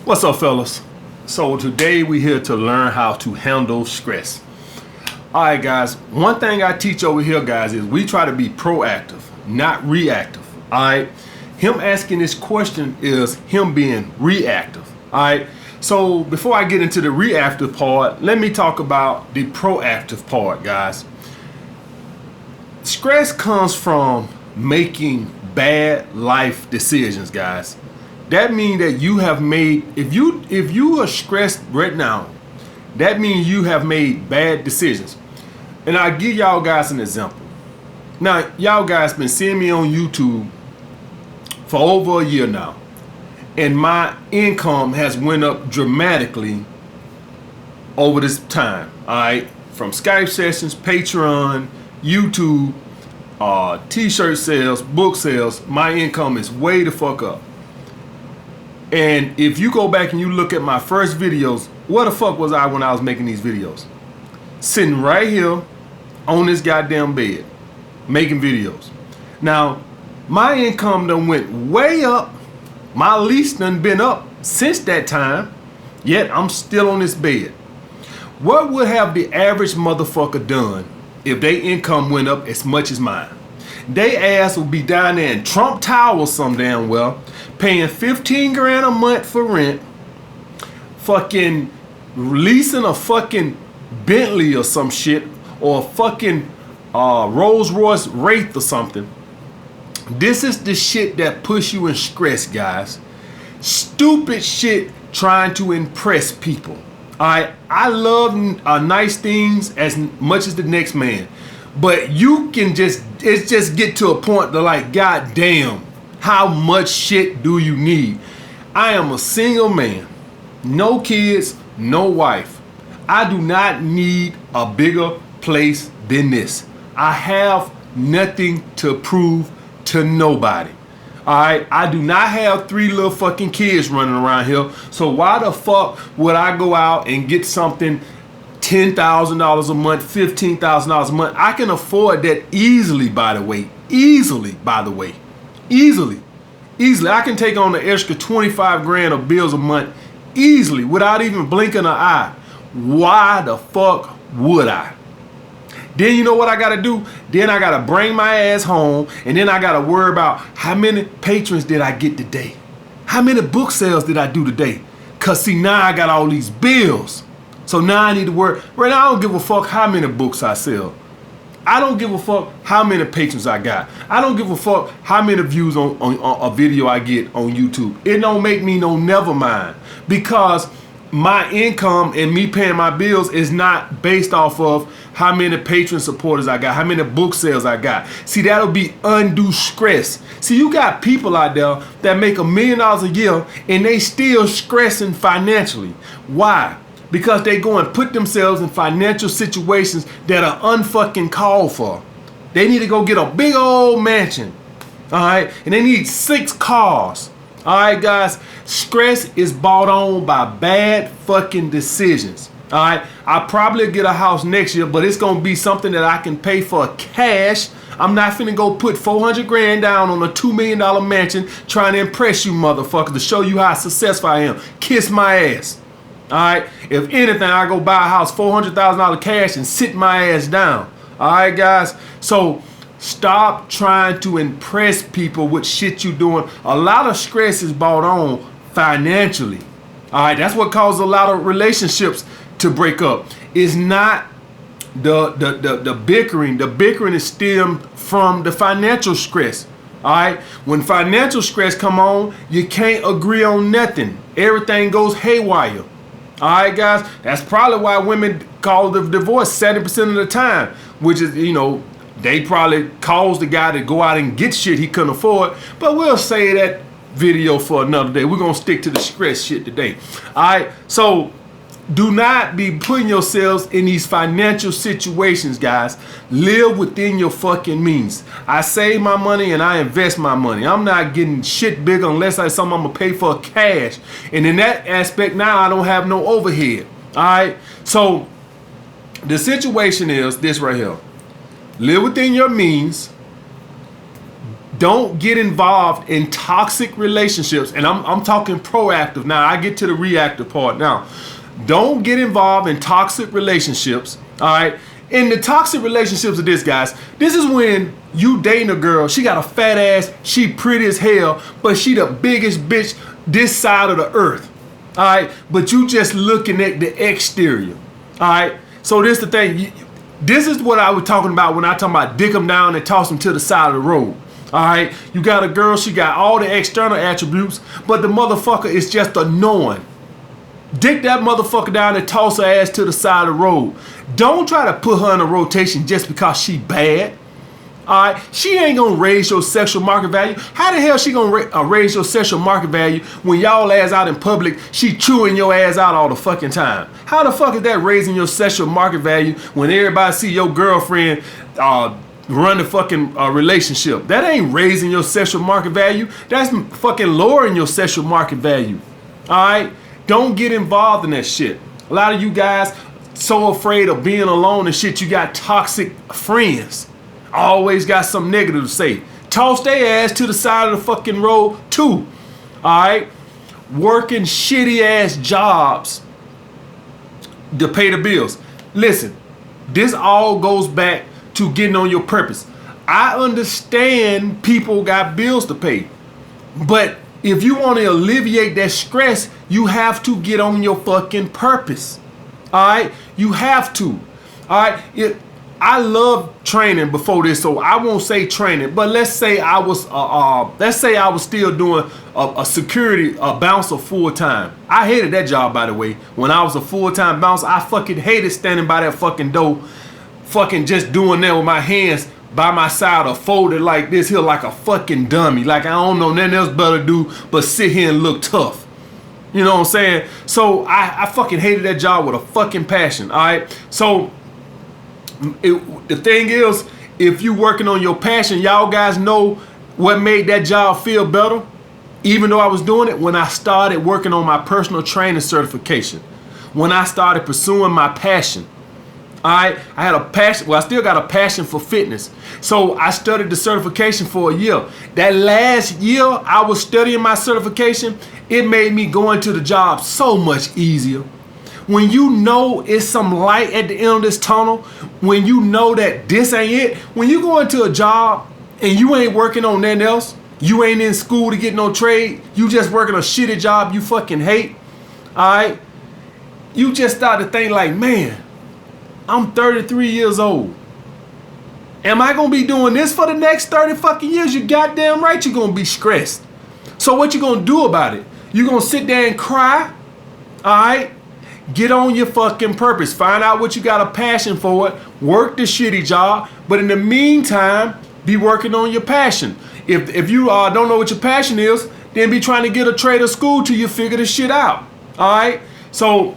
What's up, fellas? So today we're here to learn how to handle stress. All right, guys, one thing I teach over here, guys, is we try to be proactive, not reactive. All right, him asking this question is him being reactive. All right, so before I get into the reactive part, let me talk about the proactive part, guys. Stress comes from making bad life decisions, guys. That means that you have made, if you are stressed right now, that means you have made bad decisions. And I'll give y'all guys an example. Now, y'all guys been seeing me on YouTube for over a year now. And my income has went up dramatically over this time. All right, from Skype sessions, Patreon, YouTube, t-shirt sales, book sales, my income is way the fuck up. And if you go back and you look at my first videos, where the fuck was I when I was making these videos? Sitting right here on this goddamn bed, making videos. Now, my income done went way up. My lease done been up since that time, yet I'm still on this bed. What would have the average motherfucker done if their income went up as much as mine? They ass would be down there in Trump Tower some damn well, paying 15 grand a month for rent, fucking leasing a fucking Bentley or some shit, or a fucking Rolls Royce Wraith or something. This is the shit that push you in stress, guys. Stupid shit trying to impress people. Alright, I love nice things as much as the next man. But you can just get to a point to like, god damn, how much shit do you need? I am a single man, no kids, no wife. I do not need a bigger place than this. I have nothing to prove to nobody. Alright, I do not have 3 little fucking kids running around here. So why the fuck would I go out and get something $10,000 a month, $15,000 a month? I can afford that easily, by the way. Easily. I can take on the extra 25 grand of bills a month easily without even blinking an eye. Why the fuck would I? Then you know what I gotta do? Then I gotta bring my ass home, and then I gotta worry about how many patrons did I get today? How many book sales did I do today? Cause see, now I got all these bills. So now I need to work. Right now I don't give a fuck how many books I sell. I don't give a fuck how many patrons I got. I don't give a fuck how many views on a video I get on YouTube. It don't make me no never mind. Because my income and me paying my bills is not based off of how many patron supporters I got, how many book sales I got. See, that'll be undue stress. See, you got people out there that make $1 million a year and they still stressing financially. Why? Because they go and put themselves in financial situations that are unfucking called for. They need to go get a big old mansion, all right? And they need 6 cars, all right, guys? Stress is brought on by bad fucking decisions, all right? I'll probably get a house next year, but it's gonna be something that I can pay for cash. I'm not finna go put 400 grand down on a $2 million mansion trying to impress you motherfuckers to show you how successful I am. Kiss my ass. Alright, if anything, I go buy a house, $400,000 cash, and sit my ass down. Alright, guys? So stop trying to impress people with shit you doing. A lot of stress is brought on financially. Alright, that's what causes a lot of relationships to break up. It's not the bickering. The bickering is stemmed from the financial stress. Alright, when financial stress come on, you can't agree on nothing. Everything goes haywire. Alright, guys, that's probably why women call the divorce 70% of the time, which is, you know, they probably caused the guy to go out and get shit he couldn't afford. But we'll say that video for another day. We're gonna stick to the stress shit today. Alright, so do not be putting yourselves in these financial situations, guys. Live within your fucking means. I save my money and I invest my money. I'm not getting shit big unless I something I'm gonna pay for cash. And in that aspect, now I don't have no overhead. All right. So the situation is this right here. Live within your means. Don't get involved in toxic relationships. And I'm talking proactive now. I get to the reactive part now. Don't get involved in toxic relationships. All right. And the toxic relationships of this, guys, this is when you dating a girl. She got a fat ass. She pretty as hell, but she the biggest bitch this side of the earth. All right. But you just looking at the exterior. All right. So this the thing. This is what I was talking about when I talking about dick them down and toss them to the side of the road. All right. You got a girl. She got all the external attributes, but the motherfucker is just annoying. Dick that motherfucker down and toss her ass to the side of the road. Don't try to put her in a rotation just because she bad. All right, she ain't gonna raise your sexual market value. How the hell she gonna raise your sexual market value when y'all ass out in public, she chewing your ass out all the fucking time? How the fuck is that raising your sexual market value when everybody see your girlfriend run the fucking relationship? That ain't raising your sexual market value. That's fucking lowering your sexual market value. All right. Don't get involved in that shit. A lot of you guys so afraid of being alone and shit, you got toxic friends. Always got something negative to say. Toss their ass to the side of the fucking road too. Alright? Working shitty ass jobs to pay the bills. Listen, this all goes back to getting on your purpose. I understand people got bills to pay, but if you want to alleviate that stress, you have to get on your fucking purpose. All right? You have to. All right? I love training before this, so I won't say training, but let's say I was still doing a security bouncer full time. I hated that job, by the way. When I was a full-time bouncer, I fucking hated standing by that fucking door, fucking just doing that with my hands by my side or folded like this here like a fucking dummy. Like I don't know nothing else better to do but sit here and look tough. You know what I'm saying? So I fucking hated that job with a fucking passion. All right. So the thing is, if you working on your passion, y'all guys know what made that job feel better. Even though I was doing it, when I started working on my personal training certification, when I started pursuing my passion. I had a passion. Well, I still got a passion for fitness. So I studied the certification for a year. That last year I was studying my certification, it made me go into the job so much easier. When you know it's some light at the end of this tunnel, when you know that this ain't it, when you go into a job and you ain't working on nothing else, you ain't in school to get no trade, you just working a shitty job you fucking hate, all right? You just start to think like, man, I'm 33 years old. Am I going to be doing this for the next 30 fucking years? You goddamn right you're going to be stressed. So what you going to do about it? You going to sit there and cry? All right? Get on your fucking purpose. Find out what you got a passion for it. Work the shitty job. But in the meantime, be working on your passion. If you don't know what your passion is, then be trying to get a trade or school till you figure this shit out. All right? So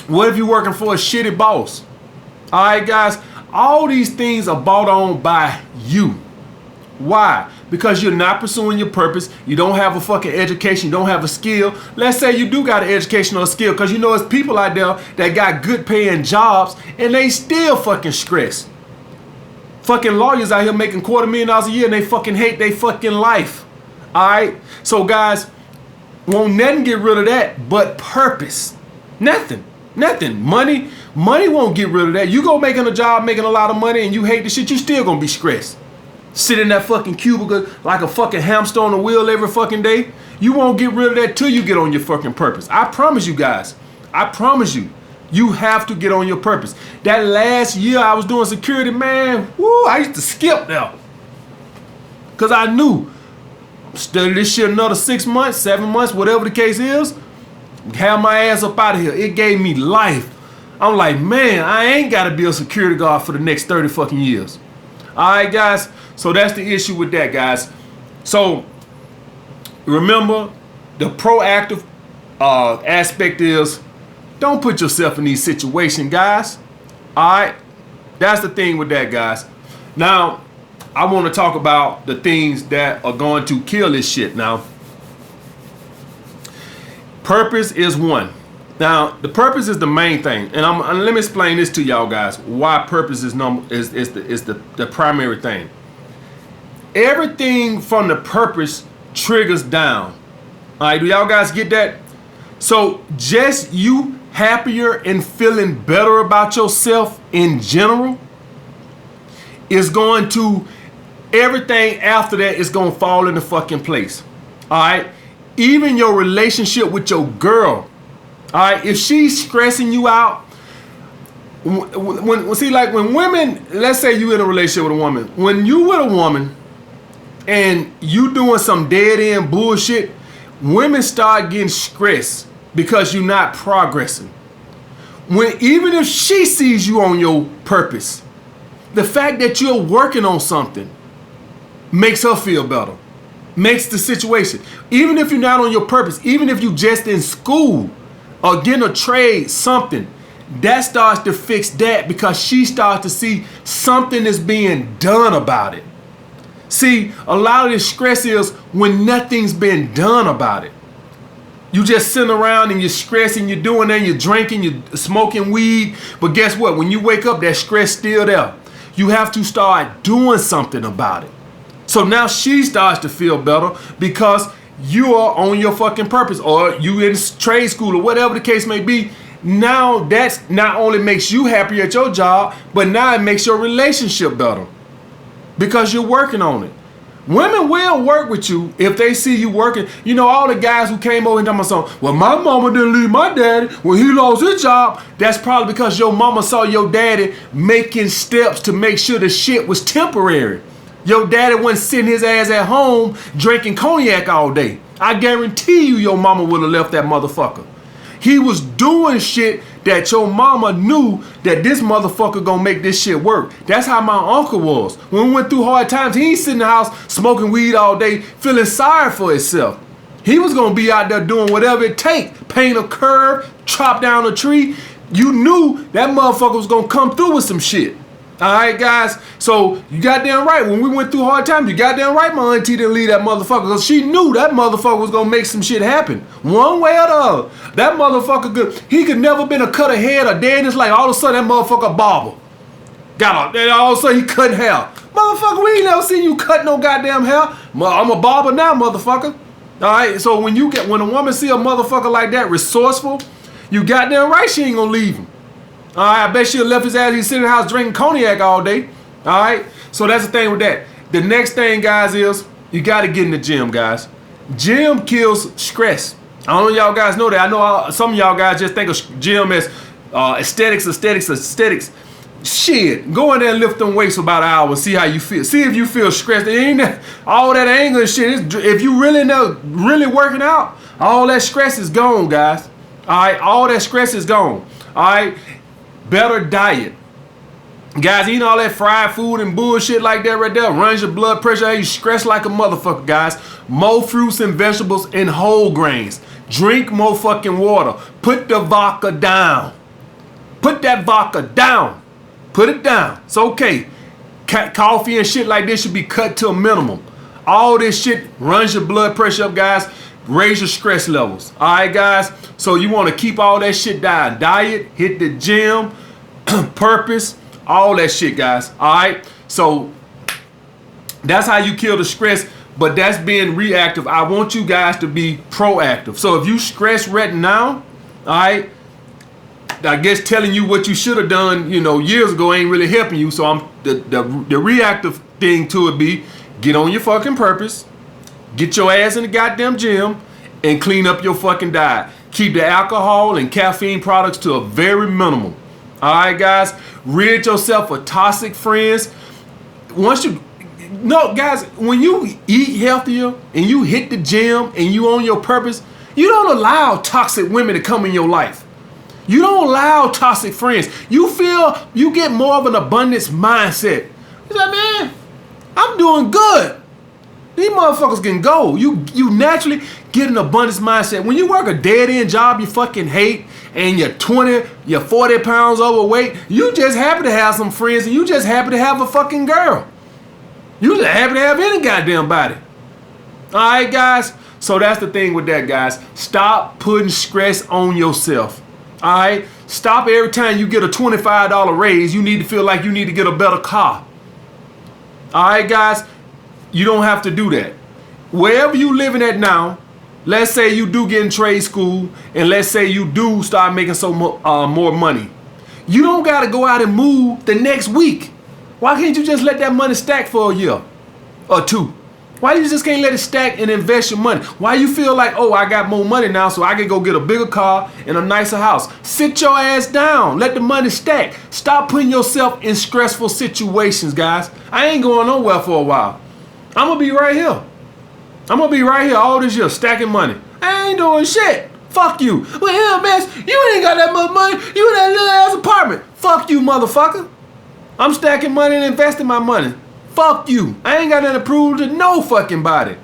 what if you're working for a shitty boss? All right, guys, all these things are bought on by you. Why? Because you're not pursuing your purpose. You don't have a fucking education. You don't have a skill. Let's say you do got an education or a skill, because you know there's people out there that got good paying jobs and they still fucking stressed. Fucking lawyers out here making $250,000 a year and they fucking hate their fucking life. All right? So, guys, won't nothing get rid of that but purpose. Nothing. Money won't get rid of that. You go making a job, making a lot of money, and you hate the shit, you still gonna be stressed. Sit in that fucking cubicle like a fucking hamster on a wheel every fucking day. You won't get rid of that till you get on your fucking purpose. I promise you guys. I promise you. You have to get on your purpose. That last year I was doing security, man, woo, I used to skip now. Because I knew, study this shit another 6 months, 7 months, whatever the case is, have my ass up out of here. It gave me life. I'm like, man, I ain't got to be a security guard for the next 30 fucking years. All right, guys. So that's the issue with that, guys. So remember, the proactive aspect is don't put yourself in these situations, guys. All right. That's the thing with that, guys. Now, I want to talk about the things that are going to kill this shit now. Purpose is one. Now, the purpose is the main thing, and let me explain this to y'all guys. Why purpose is the primary thing. everything from the purpose triggers down. All right, do y'all guys get that? So just you happier and feeling better about yourself in general is going to, everything after that is going to fall into fucking place. All right, even your relationship with your girl. All right, if she's stressing you out, when women, let's say you in a relationship with a woman, when you with a woman and you doing some dead end bullshit, women start getting stressed because you're not progressing. Even if she sees you on your purpose, the fact that you're working on something makes her feel better, makes the situation. Even if you're not on your purpose, even if you just in school or getting a trade, something, that starts to fix that because she starts to see something is being done about it. See, a lot of this stress is when nothing's been done about it. You just sitting around and you're stressing, you're doing that, you're drinking, you're smoking weed. But guess what? When you wake up, that stress still there. You have to start doing something about it. So now she starts to feel better because you are on your fucking purpose, or you in trade school or whatever the case may be. Now that's not only makes you happier at your job, but now it makes your relationship better because you're working on it. Women will work with you if they see you working. You know, all the guys who came over and told me something, well, my mama didn't leave my daddy when he lost his job. That's probably because your mama saw your daddy making steps to make sure the shit was temporary. Your daddy wasn't sitting his ass at home drinking cognac all day. I guarantee you your mama would have left that motherfucker. He was doing shit that your mama knew that this motherfucker gonna make this shit work. That's how my uncle was. When we went through hard times, he ain't sitting in the house smoking weed all day, feeling sorry for himself. He was gonna be out there doing whatever it takes. Paint a curve, chop down a tree. You knew that motherfucker was gonna come through with some shit. All right, guys. So you goddamn right. When we went through hard times, you goddamn right. My auntie didn't leave that motherfucker because she knew that motherfucker was gonna make some shit happen, one way or the other. That motherfucker could never been a cut ahead a day in his life. All of a sudden, that motherfucker barber all of a sudden he cutting hair. Motherfucker, we ain't never seen you cut no goddamn hair. I'm a barber now, motherfucker. All right. So when a woman see a motherfucker like that, resourceful, you goddamn right she ain't gonna leave him. All right, I bet she'll left his ass. He's sitting in the house drinking cognac all day. All right, so that's the thing with that. The next thing, guys, is you got to get in the gym, guys. Gym kills stress. I don't know if y'all guys know that. I know some of y'all guys just think of gym as aesthetics. Shit, go in there and lift them weights for about an hour and see how you feel. See if you feel stressed. It ain't all that anger and shit. If you really working out, all that stress is gone, guys. All right, all that stress is gone. All right. Better diet. Guys, eating all that fried food and bullshit like that right there runs your blood pressure. You stress like a motherfucker, guys. More fruits and vegetables and whole grains. Drink more fucking water. Put the vodka down. Put that vodka down. Put it down. It's okay. Coffee and shit like this should be cut to a minimum. All this shit runs your blood pressure up, guys. Raise your stress levels. All right, guys. So you want to keep all that shit down. Diet, hit the gym, purpose, all that shit, guys. All right. So that's how you kill the stress. But that's being reactive. I want you guys to be proactive. So if you stress right now, all right, I guess telling you what you should have done, years ago ain't really helping you. So the reactive thing to it be get on your fucking purpose. Get your ass in the goddamn gym and clean up your fucking diet. Keep the alcohol and caffeine products to a very minimum. All right, guys. Rid yourself of toxic friends. Guys, when you eat healthier and you hit the gym and you on your purpose, you don't allow toxic women to come in your life. You don't allow toxic friends. You get more of an abundance mindset. You say, man, I'm doing good. These motherfuckers can go. You naturally get an abundance mindset. When you work a dead-end job you fucking hate and you're 40 pounds overweight, you just happy to have some friends and you just happy to have a fucking girl. You just happy to have any goddamn body. All right, guys? So that's the thing with that, guys. Stop putting stress on yourself. All right? Stop every time you get a $25 raise, you need to feel like you need to get a better car. All right, guys? You don't have to do that. Wherever you living at now, let's say you do get in trade school, and let's say you do start making more money. You don't got to go out and move the next week. Why can't you just let that money stack for a year or two? Why you just can't let it stack and invest your money? Why you feel like, oh, I got more money now, so I can go get a bigger car and a nicer house? Sit your ass down. Let the money stack. Stop putting yourself in stressful situations, guys. I ain't going nowhere for a while. I'm going to be right here. I'm going to be right here all this year stacking money. I ain't doing shit. Fuck you. Well, hell, man, you ain't got that much money. You in that little ass apartment. Fuck you, motherfucker. I'm stacking money and investing my money. Fuck you. I ain't got nothing to prove to no fucking body.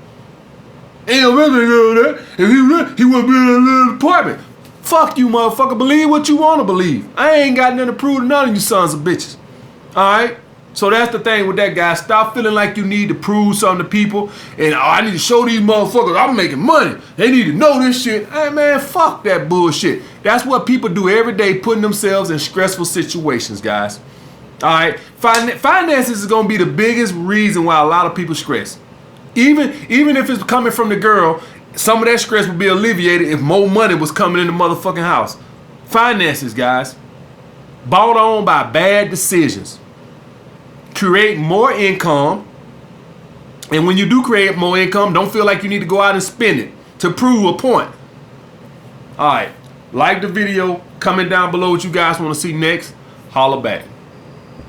Ain't really know that. If he would be in a little apartment. Fuck you, motherfucker. Believe what you want to believe. I ain't got nothing to prove to none of you sons of bitches. Alright? So that's the thing with that, guy. Stop feeling like you need to prove something to people. And I need to show these motherfuckers I'm making money. They need to know this shit. Hey, man, fuck that bullshit. That's what people do every day, putting themselves in stressful situations, guys. All right, finances is gonna be the biggest reason why a lot of people stress. Even if it's coming from the girl, some of that stress would be alleviated if more money was coming in the motherfucking house. Finances, guys, bought on by bad decisions. Create more income, and when you do create more income, don't feel like you need to go out and spend it to prove a point. All right, like the video, comment down below what you guys want to see next. Holla back.